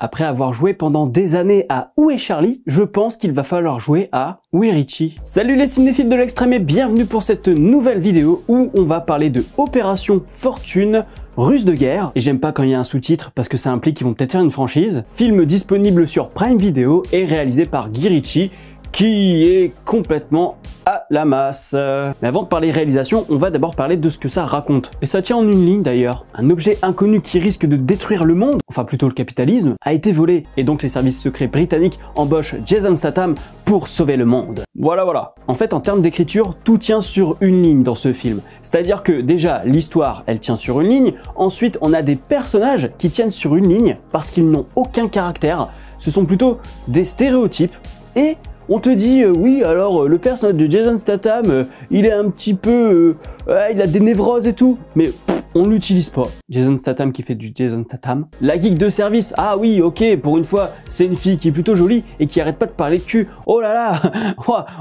Après avoir joué pendant des années à Où est Charlie, je pense qu'il va falloir jouer à Où est Richie. Salut les cinéphiles de l'extrême et bienvenue pour cette nouvelle vidéo où on va parler de Opération Fortune, Russe de guerre. Et j'aime pas quand il y a un sous-titre parce que ça implique qu'ils vont peut-être faire une franchise. Film disponible sur Prime Video et réalisé par Guy Ritchie, qui est complètement à la masse. Mais avant de parler réalisation, on va d'abord parler de ce que ça raconte. Et ça tient en une ligne d'ailleurs. Un objet inconnu qui risque de détruire le monde, enfin plutôt le capitalisme, a été volé. Et donc les services secrets britanniques embauchent Jason Statham pour sauver le monde. Voilà. En fait, en termes d'écriture, tout tient sur une ligne dans ce film. C'est-à-dire que déjà, l'histoire, elle tient sur une ligne. Ensuite, on a des personnages qui tiennent sur une ligne parce qu'ils n'ont aucun caractère. Ce sont plutôt des stéréotypes. Et on te dit, oui, alors le personnage de Jason Statham, il est un petit peu... il a des névroses et tout, mais on l'utilise pas. Jason Statham qui fait du Jason Statham. La geek de service, ah oui, ok, pour une fois, c'est une fille qui est plutôt jolie et qui arrête pas de parler de cul. Oh là là,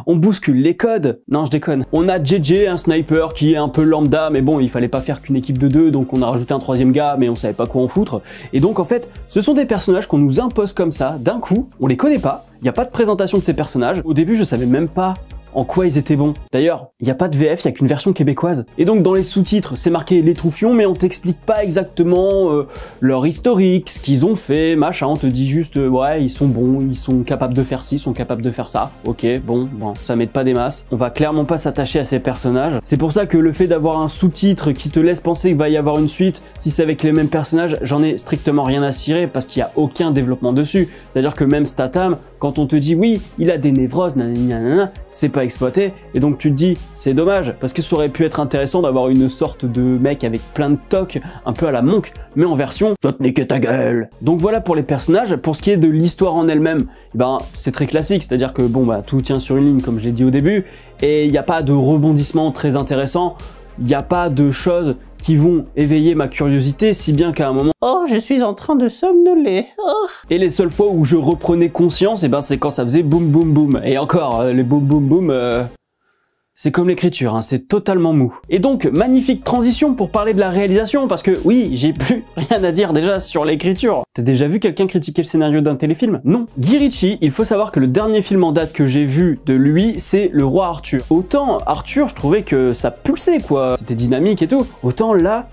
on bouscule les codes. Non, je déconne. On a JJ, un sniper qui est un peu lambda, mais bon, il fallait pas faire qu'une équipe de deux, donc on a rajouté un troisième gars, mais on savait pas quoi en foutre. Et donc en fait, ce sont des personnages qu'on nous impose comme ça, d'un coup, on les connaît pas. Il n'y a pas de présentation de ces personnages. Au début, je savais même pas en quoi ils étaient bons. D'ailleurs, il n'y a pas de VF, il n'y a qu'une version québécoise. Et donc dans les sous-titres, c'est marqué les troufions, mais on t'explique pas exactement leur historique, ce qu'ils ont fait, machin. On te dit juste, ouais, ils sont bons, ils sont capables de faire ci, ils sont capables de faire ça. Ok, bon, ça m'aide pas des masses. On va clairement pas s'attacher à ces personnages. C'est pour ça que le fait d'avoir un sous-titre qui te laisse penser qu'il va y avoir une suite, si c'est avec les mêmes personnages, j'en ai strictement rien à cirer parce qu'il n'y a aucun développement dessus. C'est-à-dire que même Statham, quand on te dit oui, il a des névroses, nanana, c'est pas exploité, et donc tu te dis c'est dommage parce que ça aurait pu être intéressant d'avoir une sorte de mec avec plein de tocs, un peu à la Monk, mais en version « toi te niquer ta gueule ». Donc voilà pour les personnages. Pour ce qui est de l'histoire en elle-même, c'est très classique, c'est-à-dire que tout tient sur une ligne comme je l'ai dit au début, et il n'y a pas de rebondissement très intéressant. Il n'y a pas de choses qui vont éveiller ma curiosité, si bien qu'à un moment, oh, je suis en train de somnoler. Oh. Et les seules fois où je reprenais conscience, c'est quand ça faisait boum boum boum. Et encore, les boum boum boum, c'est comme l'écriture, hein, c'est totalement mou. Et donc, magnifique transition pour parler de la réalisation, parce que oui, j'ai plus rien à dire déjà sur l'écriture. T'as déjà vu quelqu'un critiquer le scénario d'un téléfilm? Non. Guy Ritchie, il faut savoir que le dernier film en date que j'ai vu de lui, c'est Le Roi Arthur. Autant Arthur, je trouvais que ça pulsait quoi, c'était dynamique et tout. Autant là,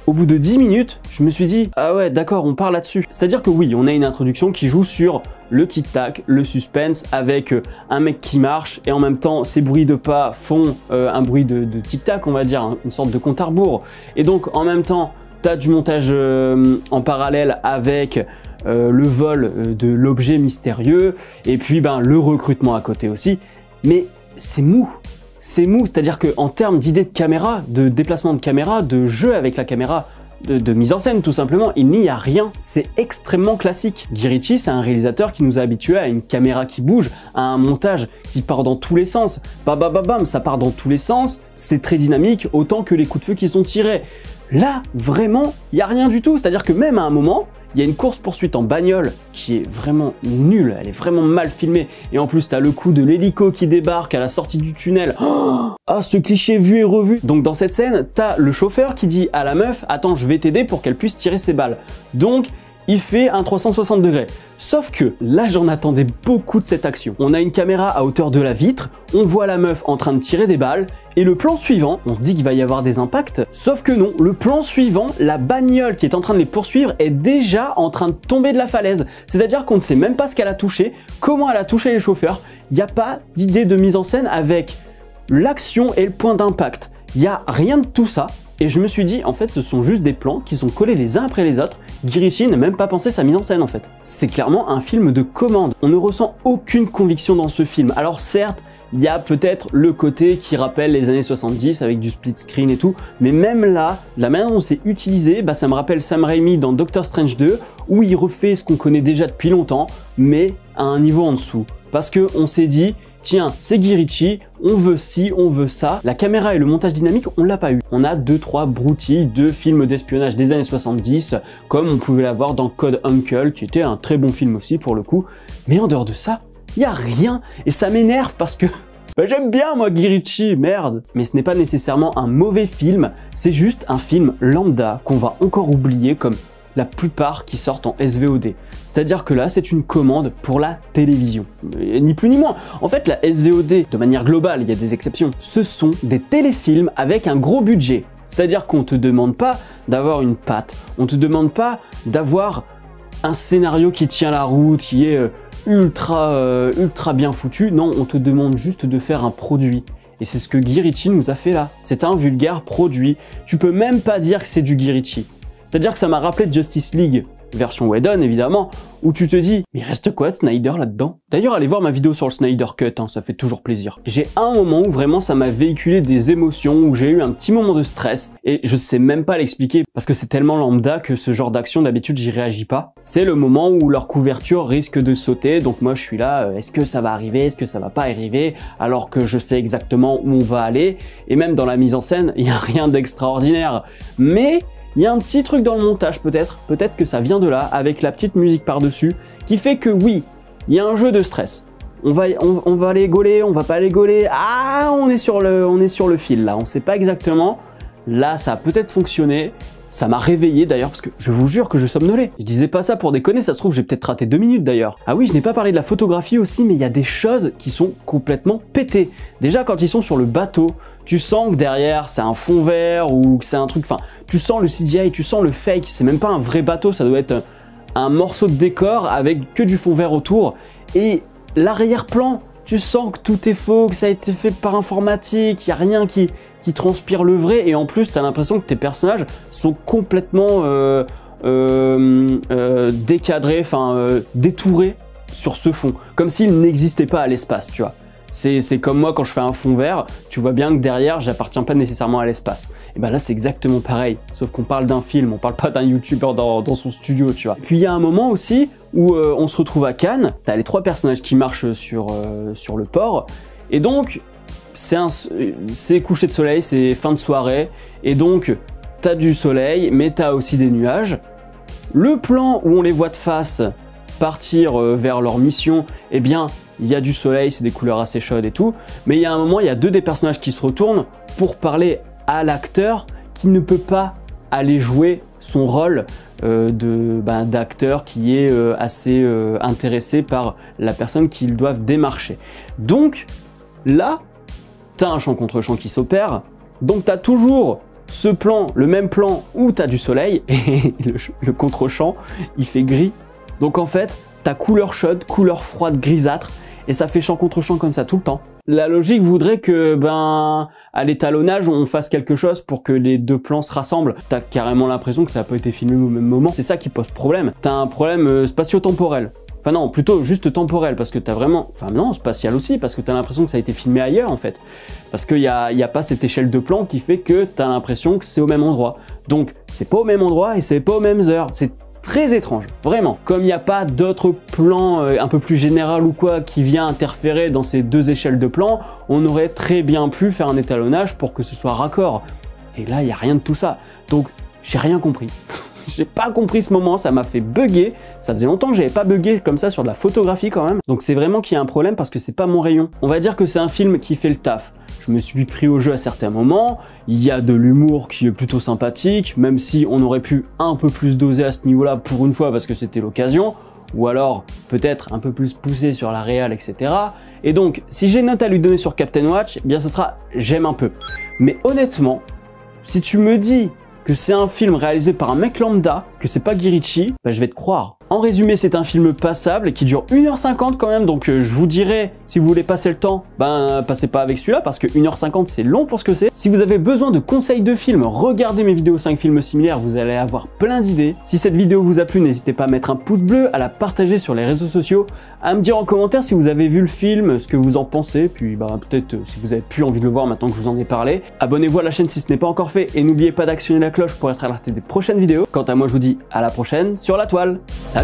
au bout de 10 minutes, je me suis dit, ah ouais, d'accord, on part là-dessus. C'est-à-dire que oui, on a une introduction qui joue sur le tic-tac, le suspense, avec un mec qui marche, et en même temps, ces bruits de pas font un bruit de tic-tac, on va dire, une sorte de compte à rebours. Et donc, en même temps, t'as du montage en parallèle avec le vol de l'objet mystérieux, et puis le recrutement à côté aussi. Mais c'est mou. C'est mou, c'est-à-dire qu'en termes d'idées de caméra, de déplacement de caméra, de jeu avec la caméra, de mise en scène tout simplement, il n'y a rien. C'est extrêmement classique. Guy Ritchie, c'est un réalisateur qui nous a habitués à une caméra qui bouge, à un montage qui part dans tous les sens. Bam, ça part dans tous les sens, c'est très dynamique, autant que les coups de feu qui sont tirés. Là, vraiment, il n'y a rien du tout. C'est-à-dire que même à un moment, il y a une course-poursuite en bagnole qui est vraiment nulle, elle est vraiment mal filmée. Et en plus, t'as le coup de l'hélico qui débarque à la sortie du tunnel. Ah, ce cliché vu et revu. Donc dans cette scène, t'as le chauffeur qui dit à la meuf « Attends, je vais t'aider pour qu'elle puisse tirer ses balles. » Donc, il fait un 360 degrés. Sauf que là, j'en attendais beaucoup de cette action. On a une caméra à hauteur de la vitre, on voit la meuf en train de tirer des balles, et le plan suivant, on se dit qu'il va y avoir des impacts, sauf que non, le plan suivant, la bagnole qui est en train de les poursuivre est déjà en train de tomber de la falaise. C'est-à-dire qu'on ne sait même pas ce qu'elle a touché, comment elle a touché les chauffeurs. Il n'y a pas d'idée de mise en scène avec l'action et le point d'impact. Il n'y a rien de tout ça. Et je me suis dit, en fait, ce sont juste des plans qui sont collés les uns après les autres. Guy Ritchie n'a même pas pensé sa mise en scène, en fait. C'est clairement un film de commande. On ne ressent aucune conviction dans ce film. Alors certes, il y a peut-être le côté qui rappelle les années 70 avec du split screen et tout, mais même là, la manière dont c'est utilisé, ça me rappelle Sam Raimi dans Doctor Strange 2, où il refait ce qu'on connaît déjà depuis longtemps, mais à un niveau en dessous. Parce que on s'est dit, tiens, c'est Guy Ritchie, on veut ci, on veut ça. La caméra et le montage dynamique, on l'a pas eu. On a 2-3 broutilles de films d'espionnage des années 70, comme on pouvait l'avoir dans Code Uncle, qui était un très bon film aussi pour le coup. Mais en dehors de ça, il y a rien. Et ça m'énerve parce que j'aime bien moi Guy Ritchie, merde. Mais ce n'est pas nécessairement un mauvais film, c'est juste un film lambda qu'on va encore oublier comme la plupart qui sortent en SVOD. C'est-à-dire que là, c'est une commande pour la télévision. Ni plus ni moins. En fait, la SVOD, de manière globale, il y a des exceptions, ce sont des téléfilms avec un gros budget. C'est-à-dire qu'on te demande pas d'avoir une patte, on te demande pas d'avoir un scénario qui tient la route, qui est ultra bien foutu. Non, on te demande juste de faire un produit. Et c'est ce que Guy Ritchie nous a fait là. C'est un vulgaire produit. Tu peux même pas dire que c'est du Guy Ritchie. C'est-à-dire que ça m'a rappelé Justice League, version Whedon évidemment, où tu te dis, mais il reste quoi de Snyder là-dedans? D'ailleurs, allez voir ma vidéo sur le Snyder Cut, hein, ça fait toujours plaisir. J'ai un moment où vraiment ça m'a véhiculé des émotions, où j'ai eu un petit moment de stress, et je sais même pas l'expliquer, parce que c'est tellement lambda que ce genre d'action, d'habitude, j'y réagis pas. C'est le moment où leur couverture risque de sauter, donc moi je suis là, est-ce que ça va arriver, est-ce que ça va pas arriver, alors que je sais exactement où on va aller, et même dans la mise en scène, il y a rien d'extraordinaire. Mais il y a un petit truc dans le montage peut-être que ça vient de là, avec la petite musique par-dessus, qui fait que oui, il y a un jeu de stress. On va les gauler, on va pas les gauler, ah, on est sur le fil là, on sait pas exactement. Là, ça a peut-être fonctionné, ça m'a réveillé d'ailleurs, parce que je vous jure que je somnolais. Je disais pas ça pour déconner, ça se trouve j'ai peut-être raté 2 minutes d'ailleurs. Ah oui, je n'ai pas parlé de la photographie aussi, mais il y a des choses qui sont complètement pétées. Déjà quand ils sont sur le bateau, tu sens que derrière c'est un fond vert ou que c'est un truc, enfin, tu sens le CGI, tu sens le fake, c'est même pas un vrai bateau, ça doit être un morceau de décor avec que du fond vert autour. Et l'arrière-plan, tu sens que tout est faux, que ça a été fait par informatique, il n'y a rien qui transpire le vrai, et en plus tu as l'impression que tes personnages sont complètement décadrés, enfin détourés sur ce fond, comme s'ils n'existaient pas à l'espace, tu vois. C'est comme moi quand je fais un fond vert, tu vois bien que derrière j'appartiens pas nécessairement à l'espace. Et ben là c'est exactement pareil, sauf qu'on parle d'un film, on parle pas d'un youtubeur dans son studio, tu vois. Puis il y a un moment aussi où on se retrouve à Cannes, t'as les 3 personnages qui marchent sur le port, et donc c'est coucher de soleil, c'est fin de soirée, et donc t'as du soleil, mais t'as aussi des nuages. Le plan où on les voit de face partir vers leur mission, eh bien il y a du soleil, c'est des couleurs assez chaudes et tout, mais il y a un moment, il y a 2 des personnages qui se retournent pour parler à l'acteur qui ne peut pas aller jouer son rôle d'acteur qui est assez intéressé par la personne qu'ils doivent démarcher. Donc là, t'as un champ contre champ qui s'opère, donc t'as toujours ce plan, le même plan où t'as du soleil, et le contre-champ, il fait gris. Donc en fait, t'as couleur chaude, couleur froide, grisâtre, et ça fait champ contre champ comme ça tout le temps. La logique voudrait que, à l'étalonnage, on fasse quelque chose pour que les 2 plans se rassemblent. T'as carrément l'impression que ça n'a pas été filmé au même moment. C'est ça qui pose problème. T'as un problème spatio-temporel. Enfin non, plutôt juste temporel, parce que t'as vraiment... Enfin non, spatial aussi, parce que t'as l'impression que ça a été filmé ailleurs, en fait. Parce qu'il y a pas cette échelle de plan qui fait que t'as l'impression que c'est au même endroit. Donc, c'est pas au même endroit et c'est pas aux mêmes heures. C'est très étrange, vraiment. Comme il n'y a pas d'autres plans un peu plus général ou quoi qui vient interférer dans ces 2 échelles de plans, on aurait très bien pu faire un étalonnage pour que ce soit raccord. Et là, il n'y a rien de tout ça. Donc, j'ai rien compris. J'ai pas compris ce moment, ça m'a fait bugger. Ça faisait longtemps que j'avais pas bugué comme ça sur de la photographie quand même. Donc c'est vraiment qu'il y a un problème parce que c'est pas mon rayon. On va dire que c'est un film qui fait le taf. Je me suis pris au jeu à certains moments, il y a de l'humour qui est plutôt sympathique, même si on aurait pu un peu plus doser à ce niveau-là pour une fois parce que c'était l'occasion, ou alors peut-être un peu plus poussé sur la réal, etc. Et donc, si j'ai une note à lui donner sur Captain Watch, eh bien ce sera j'aime un peu. Mais honnêtement, si tu me dis que c'est un film réalisé par un mec lambda, que c'est pas Guy Ritchie, je vais te croire. En résumé, c'est un film passable qui dure 1h50 quand même, donc je vous dirais, si vous voulez passer le temps, passez pas avec celui-là, parce que 1h50 c'est long pour ce que c'est. Si vous avez besoin de conseils de films, regardez mes vidéos 5 films similaires, vous allez avoir plein d'idées. Si cette vidéo vous a plu, n'hésitez pas à mettre un pouce bleu, à la partager sur les réseaux sociaux, à me dire en commentaire si vous avez vu le film, ce que vous en pensez, puis peut-être si vous avez plus envie de le voir maintenant que je vous en ai parlé. Abonnez-vous à la chaîne si ce n'est pas encore fait, et n'oubliez pas d'actionner la cloche pour être alerté des prochaines vidéos. Quant à moi, je vous dis à la prochaine sur la toile. Salut!